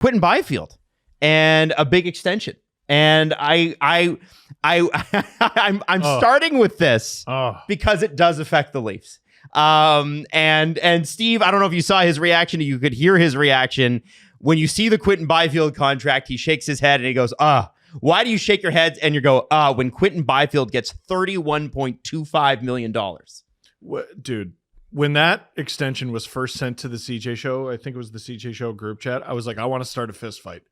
Quinton Byfield and a big extension. And I'm starting with this because it does affect the Leafs. And Steve, I don't know if you saw his reaction. You could hear his reaction when you see the Quinton Byfield contract. He shakes his head and he goes, why do you shake your heads? And you go, when Quinton Byfield gets $31.25 million. Dude, when that extension was first sent to the CJ Show, I think it was the CJ Show group chat, I was like, I want to start a fist fight.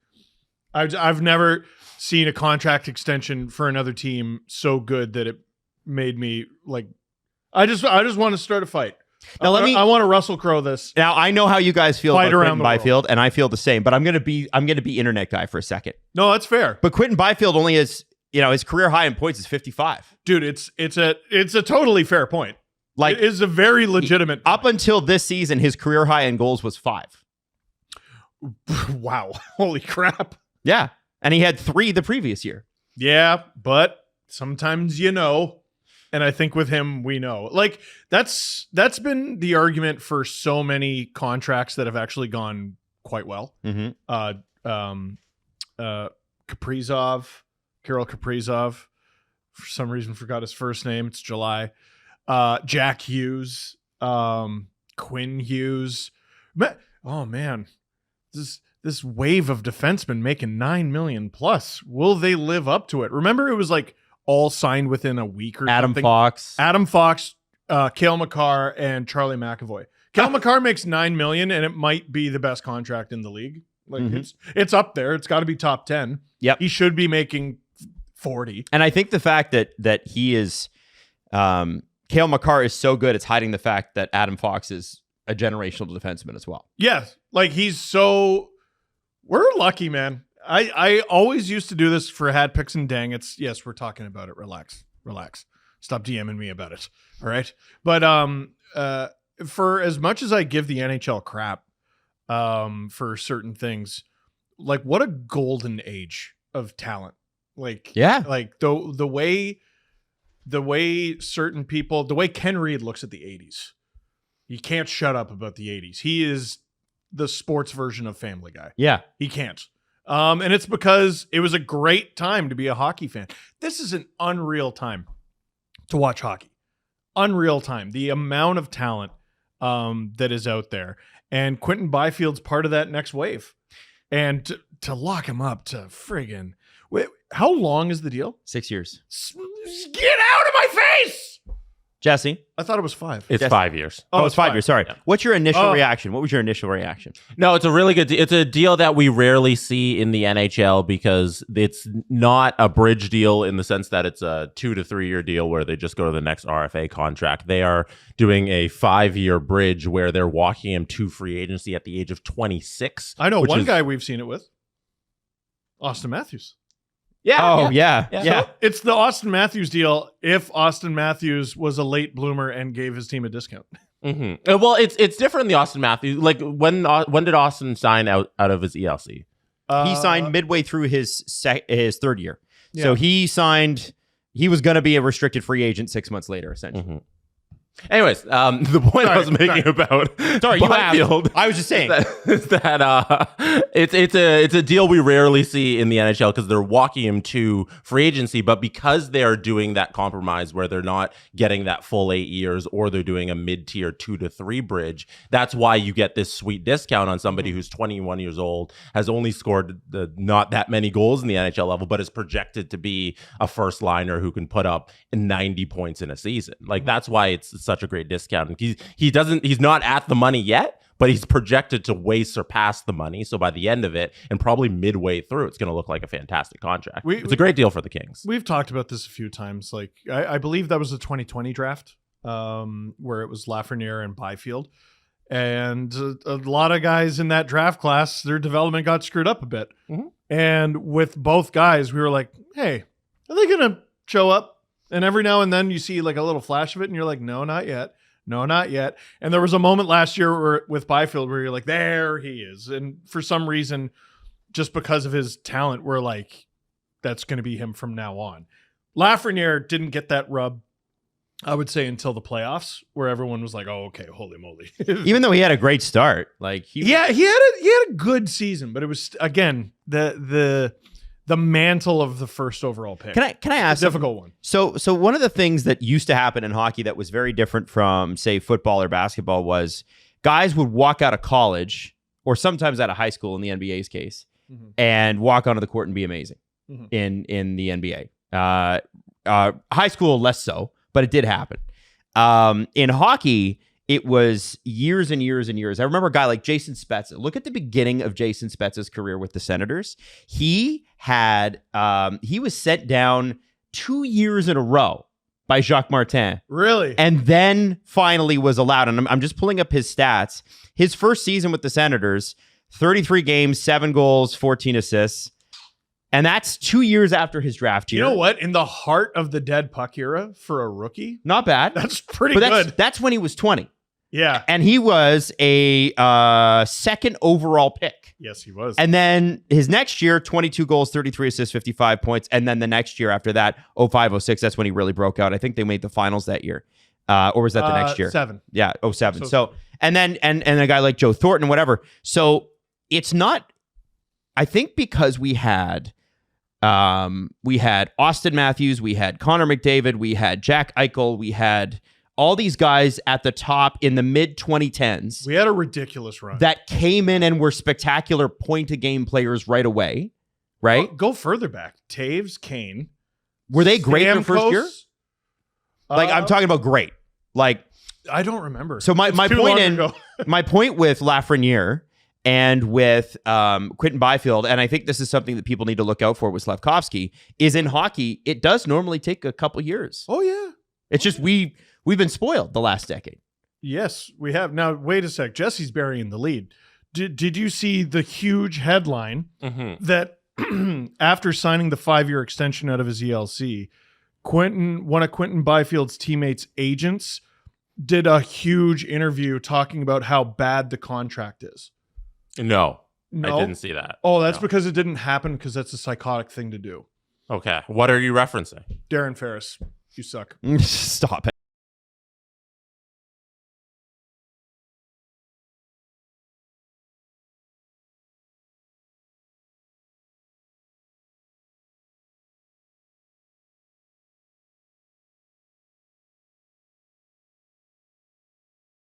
I've never seen a contract extension for another team so good that it made me like, I just want to start a fight. Now I want to Russell Crowe this. Now I know how you guys feel about Quinton Byfield, and I feel the same. But I'm gonna be internet guy for a second. No, that's fair. But Quinton Byfield only has, his career high in points is 55. Dude, it's a totally fair point. Like, it is a very legitimate. Up until this season, his career high in goals was 5. Wow! Holy crap! Yeah, and he had 3 the previous year. Yeah, but sometimes and I think with him, we know. Like, that's been the argument for so many contracts that have actually gone quite well. Mm-hmm. Kirill Kaprizov, for some reason forgot his first name. It's July. Jack Hughes, Quinn Hughes. Oh man, this wave of defensemen making $9 million plus. Will they live up to it? Remember, it was like all signed within a week or Adam something. Adam Fox, Cale Makar, and Charlie McAvoy. Cale Makar makes $9 million, and it might be the best contract in the league. Like, it's up there. It's got to be top 10. Yep, he should be making 40. And I think the fact that he is, Cale Makar is so good, it's hiding the fact that Adam Fox is a generational defenseman as well. Yes, like we're lucky, man. I always used to do this for hat picks and dang. Yes, we're talking about it. Relax. Stop DMing me about it. All right. But for as much as I give the NHL crap for certain things, like, what a golden age of talent. Like, yeah, like the way certain people, the way Ken Reed looks at the 80s, he can't shut up about the 80s. He is the sports version of Family Guy. Yeah, he can't. And it's because it was a great time to be a hockey fan. This is an unreal time to watch hockey. Unreal time. The amount of talent that is out there. And Quinton Byfield's part of that next wave. And to lock him up to friggin'... Wait, how long is the deal? 6 years. Get out of my face! Jesse? I thought it was 5. It's 5 years. Oh, it's 5 years. Sorry. Yeah. What's your initial reaction? What was your initial reaction? No, it's a really good It's a deal that we rarely see in the NHL because it's not a bridge deal in the sense that it's a 2 to 3 year deal where they just go to the next RFA contract. They are doing a 5-year bridge where they're walking him to free agency at the age of 26. I know one guy we've seen it with. Austin Matthews. Yeah. Oh, yeah. So it's the Austin Matthews deal if Austin Matthews was a late bloomer and gave his team a discount. Mm-hmm. Well, it's different in the Austin Matthews. Like, when did Austin sign out of his ELC? He signed midway through his 3rd year. Yeah. So he was going to be a restricted free agent 6 months later, essentially. Mm-hmm. Anyways, the point I was making about Byfield, I was just saying is that it's a deal we rarely see in the NHL because they're walking him to free agency, but because they are doing that compromise where they're not getting that full 8 years or they're doing a mid-tier 2 to 3 bridge, that's why you get this sweet discount on somebody who's 21 years old, has only scored not that many goals in the NHL level, but is projected to be a first liner who can put up 90 points in a season. Like, that's why it's such a great discount. He's not at the money yet, but he's projected to way surpass the money. So by the end of it, and probably midway through, it's going to look like a fantastic contract. It's a great deal for the Kings. We've talked about this a few times. Like, I believe that was the 2020 draft where it was Lafreniere and Byfield. And a lot of guys in that draft class, their development got screwed up a bit. Mm-hmm. And with both guys, we were like, hey, are they going to show up? And every now and then you see like a little flash of it and you're like, no, not yet. No, not yet. And there was a moment last year with Byfield where you're like, there he is. And for some reason, just because of his talent, we're like, that's going to be him from now on. Lafreniere didn't get that rub I would say until the playoffs, where everyone was like, "Oh, okay, holy moly!" Even though he had a great start, like he had a good season, but it was again the mantle of the first overall pick. Can I ask a difficult one? So one of the things that used to happen in hockey that was very different from, say, football or basketball was guys would walk out of college or sometimes out of high school in the NBA's case and walk onto the court and be amazing in the NBA. High school less so, but it did happen. In hockey, it was years and years and years. I remember a guy like Jason Spezza. Look at the beginning of Jason Spezza's career with the Senators. He was sent down 2 years in a row by Jacques Martin. Really? And then finally was allowed. And I'm just pulling up his stats. His first season with the Senators, 33 games, 7 goals, 14 assists. And that's 2 years after his draft year. You know what? In the heart of the dead puck era for a rookie, not bad. That's pretty good. That's when he was 20. Yeah. And he was a second overall pick. Yes, he was. And then his next year, 22 goals, 33 assists, 55 points. And then the next year after that, 05-06, that's when he really broke out. I think they made the finals that year. Or was that the next year? 7. Yeah, 07. So and then and a guy like Joe Thornton and whatever. So it's not, I think because we had Austin Matthews, we had Connor McDavid, we had Jack Eichel, we had all these guys at the top in the mid 2010s. We had a ridiculous run that came in and were spectacular point-a-game players right away, right? Go further back. Taves, Kane. Were they great their first year? Like, I'm talking about great. Like, I don't remember. So my point with Lafreniere and with Quinton Byfield, and I think this is something that people need to look out for with Slavkovsky, is in hockey, it does normally take a couple years. Oh, yeah. It's just we've been spoiled the last decade. Yes, we have. Now, wait a sec. Jesse's burying the lead. Did you see the huge headline that after signing the 5-year extension out of his ELC, one of Quinton Byfield's teammates' agents did a huge interview talking about how bad the contract is? No, I didn't see that. Oh, that's because it didn't happen because that's a psychotic thing to do. Okay. What are you referencing? Darren Ferris, you suck. Stop it.